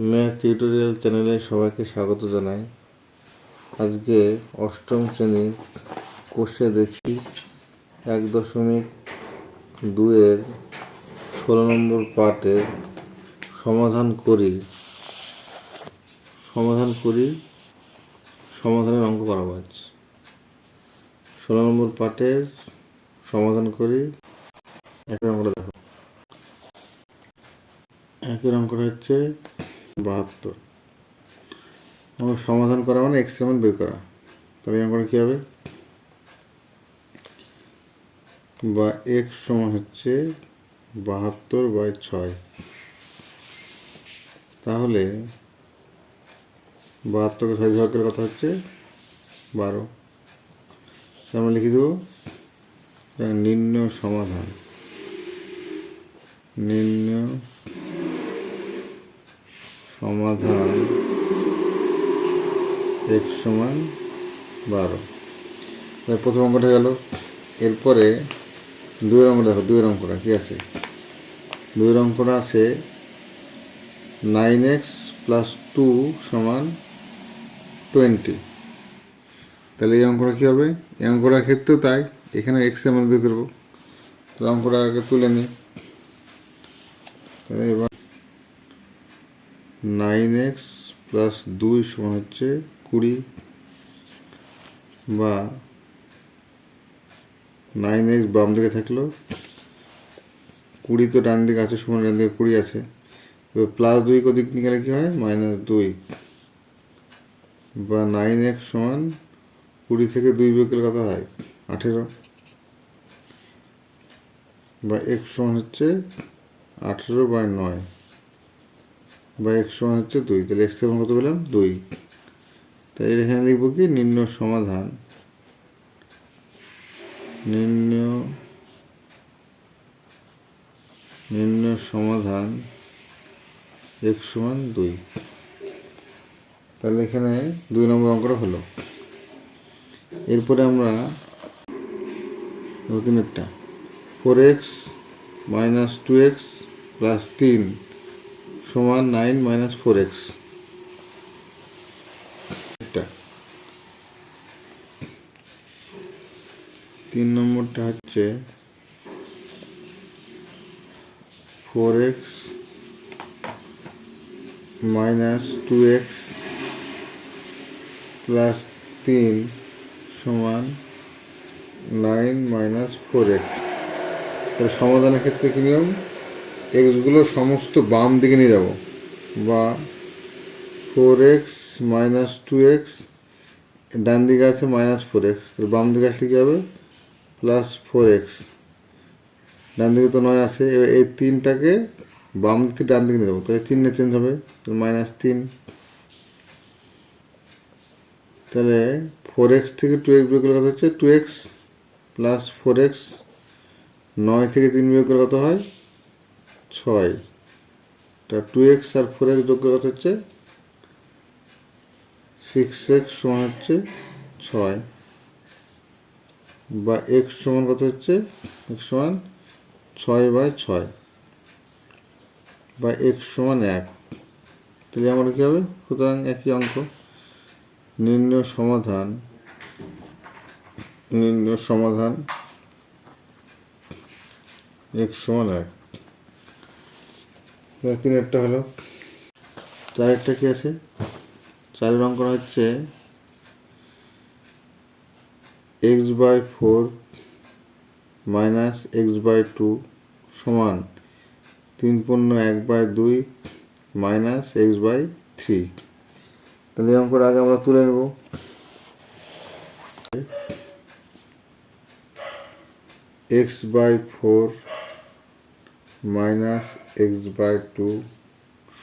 Math tutorial চ্যানেলে সবাইকে স্বাগত জানাই। আজকে অষ্টম শ্রেণীর কোর্সে দেখি 1.2-এর 16 নম্বর পার্টের সমাধান করি। সমাধানের অঙ্ক করাবো আজ। 16 নম্বর পার্টের সমাধান করি। একের অঙ্কটা দেখো। একের অঙ্কটা হচ্ছে 72। সমাধান করা মানে এক্সপেরিমেন্ট বের করা। তাহলে এই অঙ্কটা কী হবে? বা এক্স সমান হচ্ছে 72/6। তাহলে 72কে 6 ভাগ করে কথা হচ্ছে 12। আমরা লিখে দেবো নির্ণয় সমাধান এক্স সমান 12। প্রথম অঙ্কটা গেল। এরপরে দুইয়ের অঙ্ক দেখো। দুইয়ের অঙ্কটা কী আছে? দুইয়ের অঙ্কটা আছে 9x + 2 = 20। তাহলে এই অঙ্কটা কী হবে? এই অঙ্কটার ক্ষেত্রেও তাই, এখানে এক্স এর মান বের করবো। তাহলে অঙ্কটা আগে তুলে নিই। তাহলে এবার 9x + 2 = হচ্ছে 20, বা 9x বাম দিকে থাকলো, 20 তো ডান দিকে আছে, সমান ডান দিকে 20 আছে। এবার +2 দিক নিয়ে গেলে কী হয়? -2, বা 9x সমান 20 থেকে 2 বিয়োগ করলে কত হয়? 18, বা x সমান হচ্ছে 18/9, বা x সমান হচ্ছে 2। তাহলে x সমান কত পেলাম? 2। তাই এখানে লিখবো কি? নির্ণয় সমাধান x সমান 2। তাহলে এখানে 2 নম্বর অঙ্কটা হলো। এরপরে আমরা নতুনটা 4x - 2x + 3 = 9 - 4x। 3 নম্বরটা হচ্ছে 4x - 2x + 3 = 9 - 4x। তাহলে সমাধানের ক্ষেত্রে কী নিয়ম? এক্সগুলো সমস্ত বাম দিকে নিয়ে যাব, বা 4x - 2x ডান দিকে আছে -4x, তাহলে বাম দিকে আসলে কী হবে? +4x। ডান দিকে তো 9 আছে। এবার এই 3টাকে বাম দিক থেকে ডান দিকে নিয়ে যাবো, তাহলে চিহ্ন চেঞ্জ হবে, -3। তাহলে 4x থেকে 2x বিয়োগ করলে কত হচ্ছে? 2x + 4x। 9 থেকে 3 বিয়োগ করলে কত হয়? 6। তা 2x আর 4x যোগ করে কত হচ্ছে? 6x সমান হচ্ছে 6, বা x সমান কত হচ্ছে? x সমান 6/6, বা x সমান 1। তাহলে আমরা কী হবে? সুতরাং একই অঙ্ক। নির্ণয় সমাধান x সমান 1। 3-এরটা হলো। 4-এরটা কী আছে? 4-এর অঙ্কটা হচ্ছে x/4 - x/2 = 3/1/2 - x/3। তাহলে এই অঙ্কটা আগে আমরা তুলে নেব। x/4 - x/2 =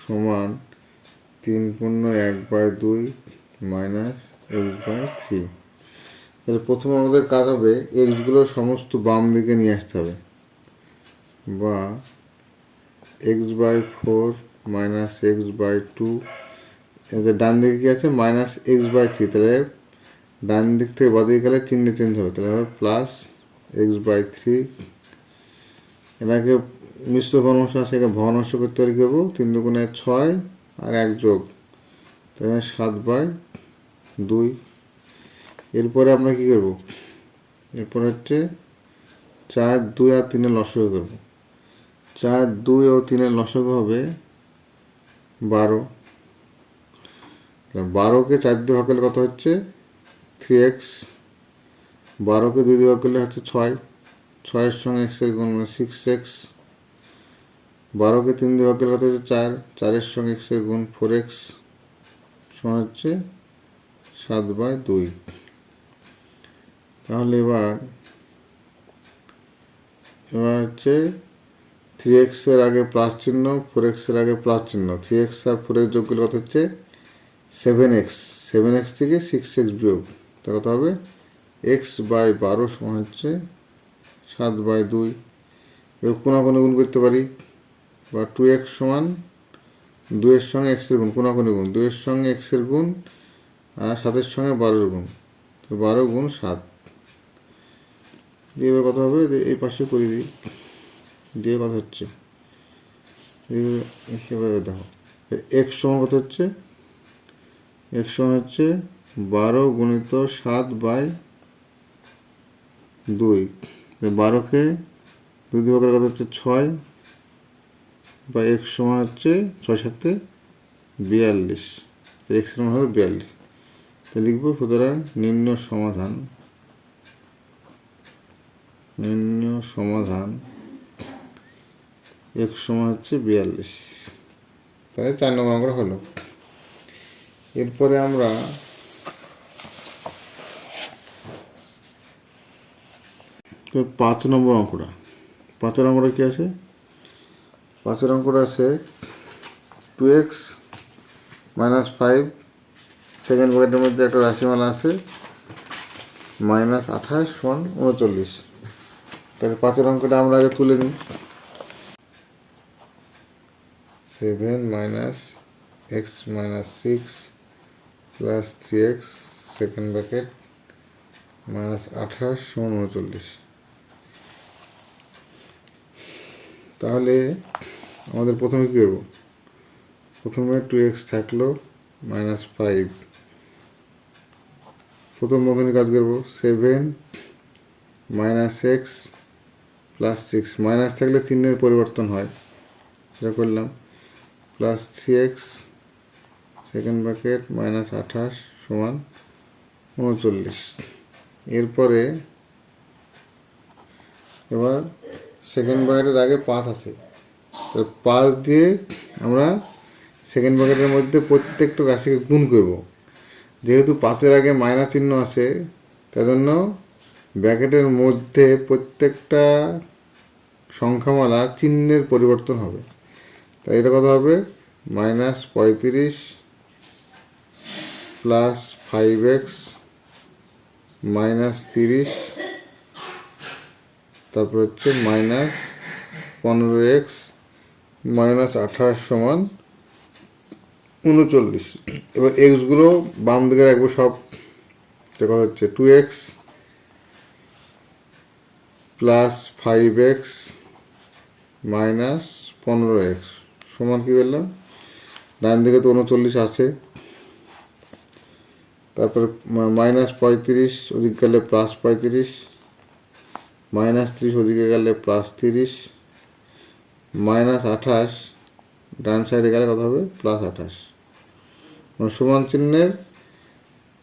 3/1/2 - x/3। তাহলে প্রথমে আমাদের কাজ হবে এক্সগুলো সমস্ত বাম দিকে নিয়ে আসতে হবে, বা x/4 - x/2 এদের ডান দিকে কী আছে? -x/3। তাহলে ডান দিক থেকে বাঁ দিকে গেলে চিহ্ন চেঞ্জ হবে, তাহলে হবে +x/3। এটাকে মিশ্র ভগ্নাংশ আছে, এটা ভগ্নাংশ করতে পারি কী হবো? 3 × 6 আর 1 যোগ, তাহলে 7/2। এরপরে আমরা কী করব, এরপর হচ্ছে 4, 2 আর 3 লসাগু করব। 4, 2 ও 3 লসাগু হবে 12। 12কে 4 দিয়ে ভাগ করলে কত হচ্ছে 3x। 12কে 2 দিয়ে ভাগ করলে হচ্ছে 6, 6-এর সঙ্গে x এর গুণ 6x। 12কে 3 দিয়ে ভাগ করলে কত হচ্ছে 4, 4-এর সঙ্গে x এর গুণ 4x সমান হচ্ছে 7/2। তাহলে এবার হচ্ছে 3x এর আগে প্লাস চিহ্ন, 4x এর আগে প্লাস চিহ্ন, 3x আর 4x যোগ করলে কত হচ্ছে 7x। 7x থেকে 6x বিয়োগ, তা কত হবে x/12 সমান হচ্ছে 7/2। এবার কোনাকুনি গুণ করতে পারি, বা 2x সমান 2-এর সঙ্গে x এর গুণ, কোনাকুনি গুণ 2-এর সঙ্গে x এর গুণ আর 7-এর সঙ্গে 12-এর গুণ, তো 12 গুণ 7 দিয়ে এবার কত হবে, এই পাশে করে দিই, দিয়ে কত হচ্ছে সেভাবে দেখো, x সমান কত হচ্ছে, x সমান হচ্ছে 12 গুণিত 7/2। 12কে 2 দিয়ে ভাগ করলে কত হচ্ছে 6, বা x সমান হচ্ছে 6-7 42, x সমান হবে 42। তো লিখবো, সুতরাং নিম্ন সমাধান x সমান হচ্ছে 42। তাহলে 4 নম্বর অঙ্কটা হলো। এরপরে আমরা তো 5 নম্বর অঙ্কটা, 5 নম্বরে কি আছে, 5 অঙ্কটা আছে 2x - 5, সেকেন্ড ব্র্যাকেটের মধ্যে একটা রাশিমালা আছে -28 = 39। তাহলে 5 অঙ্কটা আমরা আগে তুলে নিই। 7 - x - 6 + 3x সেকেন্ড ব্র্যাকেট -28 = 39। তাহলে আমাদের প্রথমে কী করব, প্রথমে 2x থাকলো -5, প্রথম মতনই কাজ করব, 7 - x + 6, মাইনাস থাকলে চিহ্নের পরিবর্তন হয়, সেটা করলাম, + 3x সেকেন্ড ব্র্যাকেট -28 = 39। এরপরে এবার সেকেন্ড ব্র্যাকেটের আগে 5 আছে, তো 5 দিয়ে আমরা সেকেন্ড ব্র্যাকেটের মধ্যে প্রত্যেকটা রাশিকে গুণ করব। যেহেতু 5-এর আগে মাইনাস চিহ্ন আছে, তাই জন্য ব্র্যাকেটের মধ্যে প্রত্যেকটা সংখ্যামালা চিহ্নের পরিবর্তন হবে। তাই এটা কত হবে, -35 + 5x -30, তারপর হচ্ছে -15x -28 = 39। এবার এক্সগুলো বাম দিকে রাখবো সব, কথা হচ্ছে 2x + 5x -15x সমান কী বললাম, ডান দিকে তো 39 আছে, তারপরে -35 ওদিকে গেলে +35, -30 ওদিকে গেলে +30, -28 ডান সাইডে গেলে কত হবে +28। মানে সমান চিহ্নের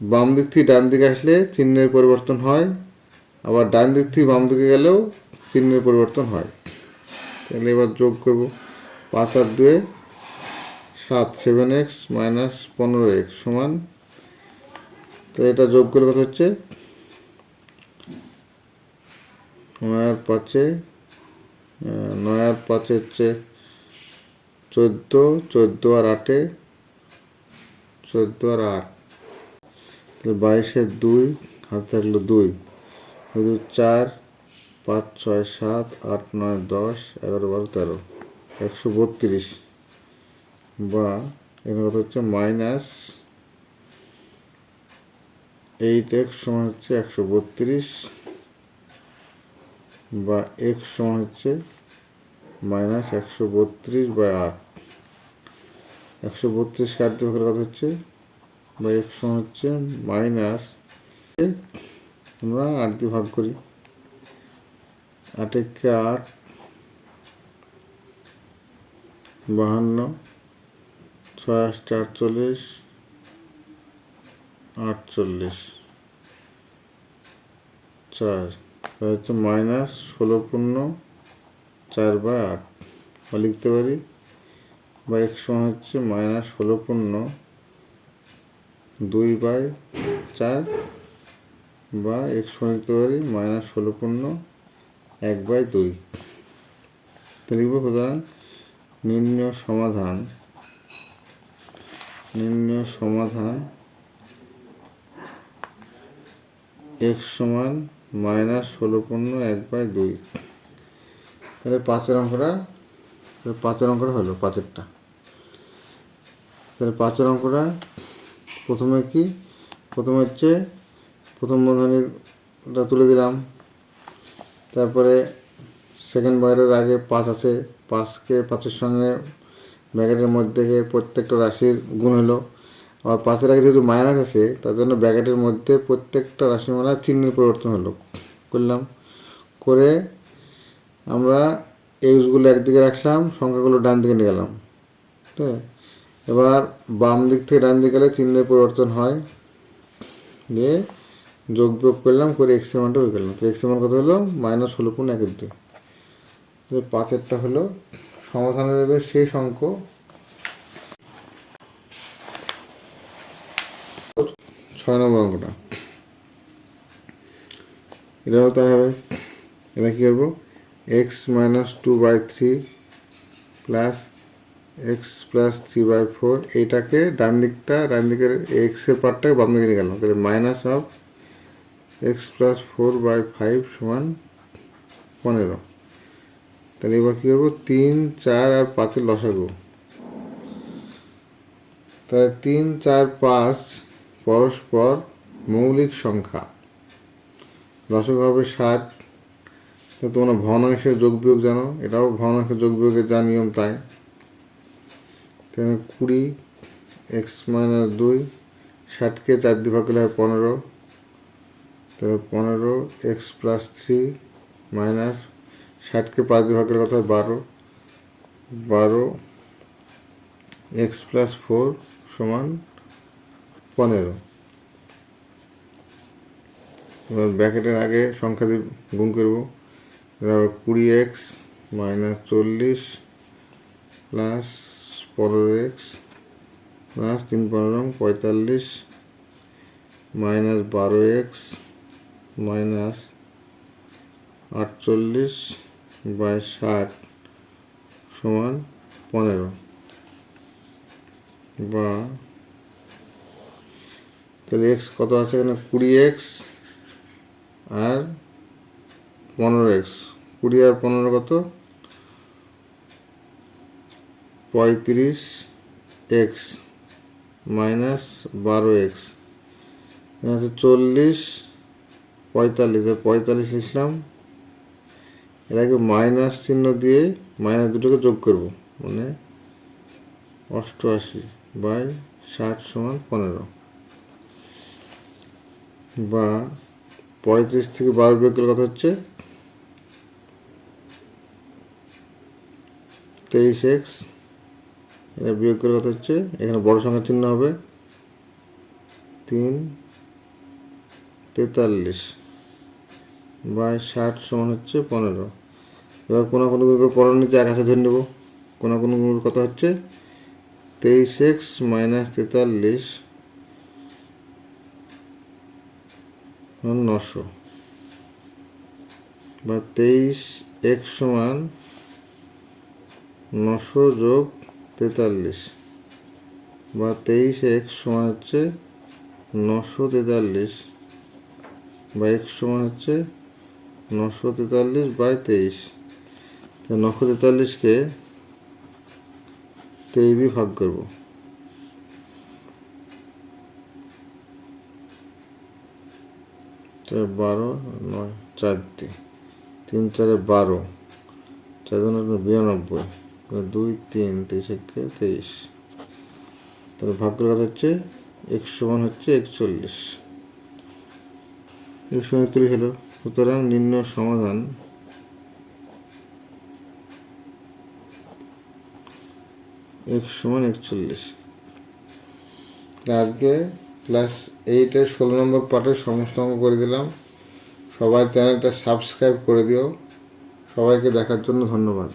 বাম দিক থেকে ডান দিকে আসলে চিহ্নের পরিবর্তন হয়, আবার ডান দিক থেকে বাম দিকে গেলেও চিহ্নের পরিবর্তন হয়। তাহলে এবার যোগ করব, 5 আর 2 7, 7x - 15x সমান, তো এটা যোগ করলে কত হচ্ছে 9 আর 5 হচ্ছে 14, 14 আর 8 14 আর 8, তাহলে 22-এর 2 হাতে থাকলো 2, 4, 5, 6, 7, 8, 9, 10, 11, 12, 13, 132, বা এখানে কত হচ্ছে -8x সমান হচ্ছে 132, বা x সমান হচ্ছে -132/8। 132 কে 8 দিয়ে ভাগ করলে কত হচ্ছে, বা x সমান হচ্ছে মাইনাস, আমরা 8 দিয়ে ভাগ করি, 8 কে 8, 52, 6 8 48, 48, 4, তাহলে হচ্ছে মাইনাস 16/4/8, বা লিখতে পারি, বা x সমান হচ্ছে মাইনাস 16/2/4, বা x সমান লিখতে পারি মাইনাস 16/1/2। তো লিখবো সুতরাং নির্ণয় সমাধান x সমান মাইনাস 16/1/2। তাহলে 5-এর অঙ্কটা হলো 5-এরটা। তাহলে 5-এর অঙ্কটা প্রথমে হচ্ছে প্রথম বন্ধনীটা তুলে দিলাম, তারপরে সেকেন্ড ব্র্যাকেটের আগে 5 আছে, 5-এর সঙ্গে ব্র্যাকেটের মধ্যে প্রত্যেকটা রাশির গুণ হলো। আবার 5-এর আগে যেহেতু মাইনাস আছে তার জন্য ব্র্যাকেটের মধ্যে প্রত্যেকটা রাশিমালা চিহ্নের পরিবর্তন হলো, করে আমরা এক্সগুলো একদিকে রাখলাম, সংখ্যাগুলো ডান দিকে নিয়ে গেলাম। ঠিক আছে, এবার বাম দিক থেকে ডান দিকে গেলে চিহ্নের পরিবর্তন হয়, দিয়ে যোগ বিয়োগ করলাম, করে এক্সের মানটা বের করলাম। তো এক্সের মান কত হলো, মাইনাস 16/1/2। 5-এরটা হলো সমাধানের শেষ অঙ্ক। 6 নম্বর অঙ্কটা এটাও তাই হবে। এবার কী করবো, x - 2/3 প্লাস x + 3/4, এইটাকে ডান দিকের এক্সের পার্টটাকে বাম দিকে নিয়ে গেলাম, তাহলে মাইনাস অফ x + 4/5 সমান 15। তাহলে এবার কী করবো, 3, 4 আর 5-এর লসাগু। তাহলে 3, 4, 5 পরস্পর মৌলিক সংখ্যা, লসাগু হবে 60। তো তোমরা ভগ্নাংশের যোগ বিয়োগ জানো, এটাও ভগ্নাংশের যোগ বিয়োগের যা নিয়ম তাই। তাহলে 20 x - 2, 60-কে 4 দিয়ে ভাগ করলে হয় 15। তাহলে 15 x + 3 মাইনাস 60-কে 5 দিয়ে ভাগ করলে কত হয় 12 x + 4 সমান 15। এবার ব্র্যাকেটের আগে সংখ্যা দিয়ে গুণ করবো, 20x - 40 plus 15x plus 3 15 45 minus 12x minus 48/60 সমান 15, বা তাহলে x কত আছে এখানে, 20x আর 15x, 20 আর 15 কত, 35x মাইনাস 12x, এখানে আছে 40 45, 45 লিখলাম। এটাকে মাইনাস চিহ্ন দিয়ে মাইনাস দুটোকে যোগ করব, মানে 88/60 সমান 15, বা 35 থেকে 12 বিয়োগ করলে কথা হচ্ছে 23x, এটা বিয়োগ করলে কথা হচ্ছে, এখানে বড় সংখ্যার চিহ্ন হবে 343/60 সমান হচ্ছে 15। এবার কোনো পরের নিচে এক আছে ধরে নেব, কোনো কথা হচ্ছে 23x - 43 900, বা 23x সমান 900 যোগ 43, বা 23x সমান হচ্ছে 943, বা x সমান হচ্ছে 943/23। 943-কে 23 দিয়ে ভাগ করব, তো 12 9 4 দিয়ে 3 4 12, 4 92, 2 3 23 23। তাহলে ভাগ্যের কথা হচ্ছে x সমান হচ্ছে 41, x সমান 41 হলো। সুতরাং নির্ণয় সমাধান x সমান 41। আজকে ক্লাস 8-এর 16 নম্বর পার্টের সমস্ত অঙ্ক করে দিলাম। সবাই চ্যানেলটা সাবস্ক্রাইব করে দিও। সবাইকে দেখার জন্য ধন্যবাদ।